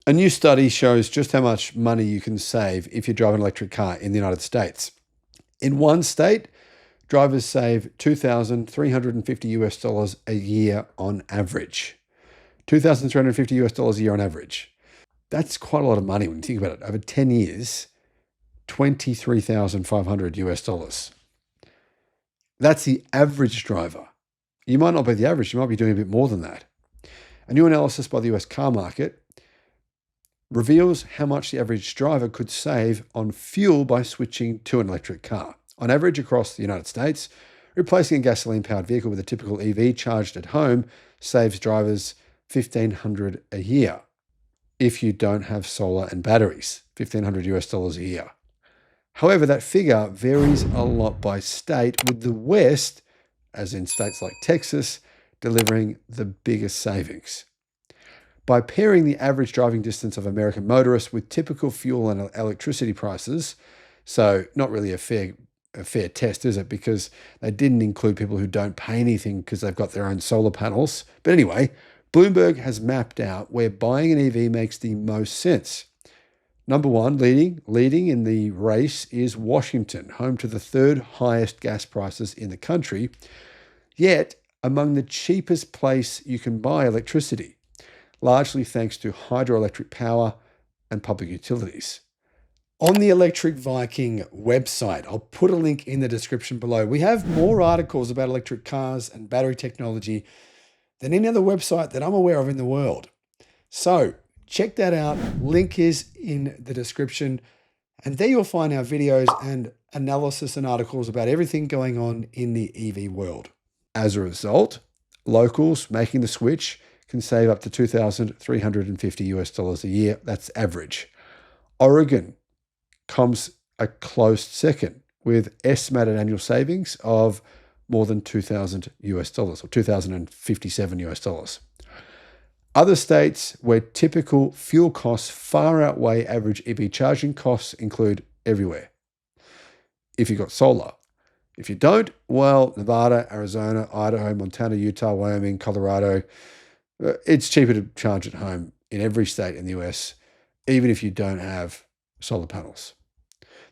A new study shows just how much money you can save if you drive an electric car in the United States. In one state, drivers save $2,350 a year on average. $2,350 a year on average. That's quite a lot of money when you think about it. Over 10 years, $23,500. That's the average driver. You might not be the average, you might be doing a bit more than that. A new analysis by the US car market reveals how much the average driver could save on fuel by switching to an electric car. On average, across the United States, replacing a gasoline-powered vehicle with a typical EV charged at home saves drivers $1,500 a year. If you don't have solar and batteries, $1,500 a year. However, that figure varies a lot by state, with the West, as in states like Texas, delivering the biggest savings. By pairing the average driving distance of American motorists with typical fuel and electricity prices, so not really a fair test, is it? Because they didn't include people who don't pay anything because they've got their own solar panels. But anyway, Bloomberg has mapped out where buying an EV makes the most sense. Number one, leading in the race is Washington, home to the third highest gas prices in the country, yet among the cheapest place you can buy electricity, largely thanks to hydroelectric power and public utilities. On the Electric Viking website, I'll put a link in the description below. We have more articles about electric cars and battery technology than any other website that I'm aware of in the world. So check that out. Link is in the description. And there you'll find our videos and analysis and articles about everything going on in the EV world. As a result, locals making the switch can save up to $2,350 a year. That's average. Oregon comes a close second with estimated annual savings of more than $2,000 or $2,057. Other states where typical fuel costs far outweigh average EV charging costs include everywhere. If you've got solar. If you don't, well, Nevada, Arizona, Idaho, Montana, Utah, Wyoming, Colorado, it's cheaper to charge at home in every state in the US, even if you don't have solar panels.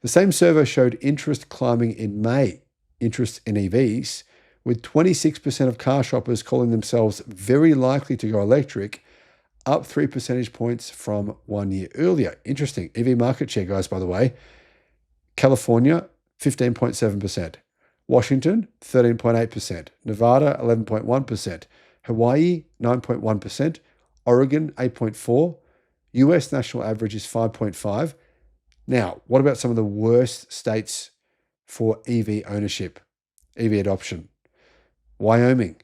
The same survey showed interest climbing in May, interest in EVs, with 26% of car shoppers calling themselves very likely to go electric, up 3 percentage points from 1 year earlier. Interesting. EV market share, guys, by the way. California, 15.7%. Washington, 13.8%. Nevada, 11.1%. Hawaii, 9.1%. Oregon, 8.4%. US national average is 5.5%. Now, what about some of the worst states for EV ownership, EV adoption? Wyoming,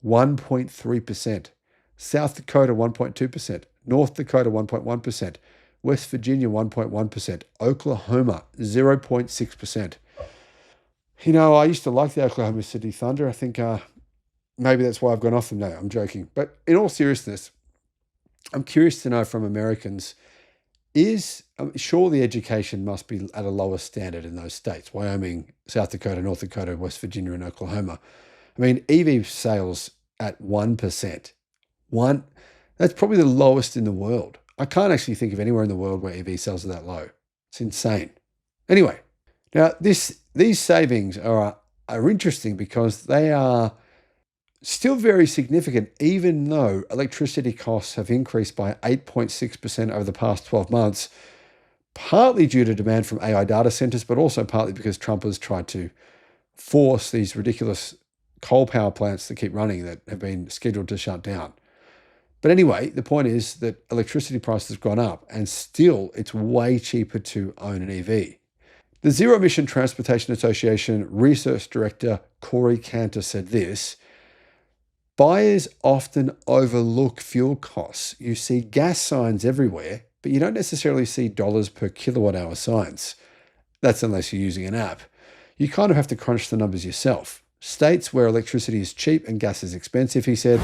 1.3%. South Dakota, 1.2%. North Dakota, 1.1%. West Virginia, 1.1%. Oklahoma, 0.6%. You know, I used to like the Oklahoma City Thunder. I think maybe that's why I've gone off them now. I'm joking. But in all seriousness, I'm curious to know from Americans, surely education must be at a lower standard in those states, Wyoming, South Dakota, North Dakota, West Virginia, and Oklahoma. I mean, EV sales at 1%. That's probably the lowest in the world. I can't actually think of anywhere in the world where EV sales are that low. It's insane. Anyway, now these savings are interesting because they are still very significant, even though electricity costs have increased by 8.6% over the past 12 months, partly due to demand from AI data centers, but also partly because Trump has tried to force these ridiculous coal power plants to keep running that have been scheduled to shut down. But anyway, the point is that electricity prices have gone up, and still it's way cheaper to own an EV. The Zero Emission Transportation Association Research Director Corey Cantor said this: buyers often overlook fuel costs. You see gas signs everywhere, but you don't necessarily see dollars per kilowatt hour signs. That's unless you're using an app. You kind of have to crunch the numbers yourself. States where electricity is cheap and gas is expensive, he said,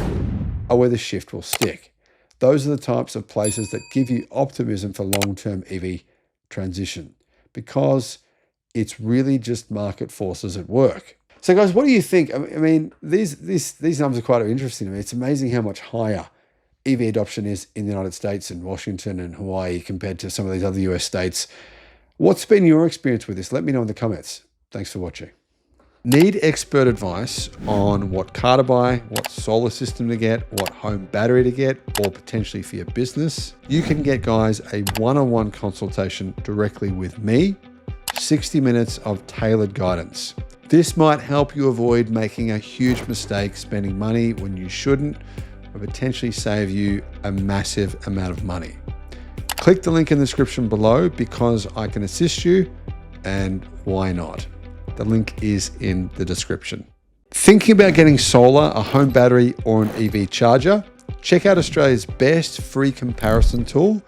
are where the shift will stick. Those are the types of places that give you optimism for long-term EV transition, because it's really just market forces at work. So guys, what do you think? I mean, these numbers are quite interesting to me. It's amazing how much higher EV adoption is in the United States and Washington and Hawaii compared to some of these other US states. What's been your experience with this? Let me know in the comments. Thanks for watching. Need expert advice on what car to buy, what solar system to get, what home battery to get, or potentially for your business? You can get, guys, a one-on-one consultation directly with me, 60 minutes of tailored guidance. This might help you avoid making a huge mistake spending money when you shouldn't, or potentially save you a massive amount of money. Click the link in the description below because I can assist you, and why not? The link is in the description. Thinking about getting solar, a home battery, or an EV charger? Check out Australia's best free comparison tool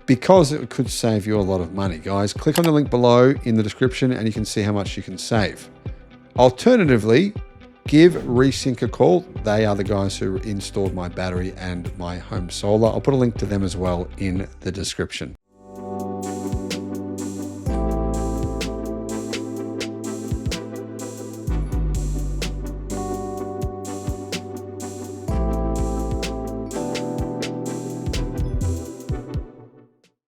because it could save you a lot of money. Guys, click on the link below in the description and you can see how much you can save. Alternatively, give Resync a call. They are the guys who installed my battery and my home solar. I'll put a link to them as well in the description.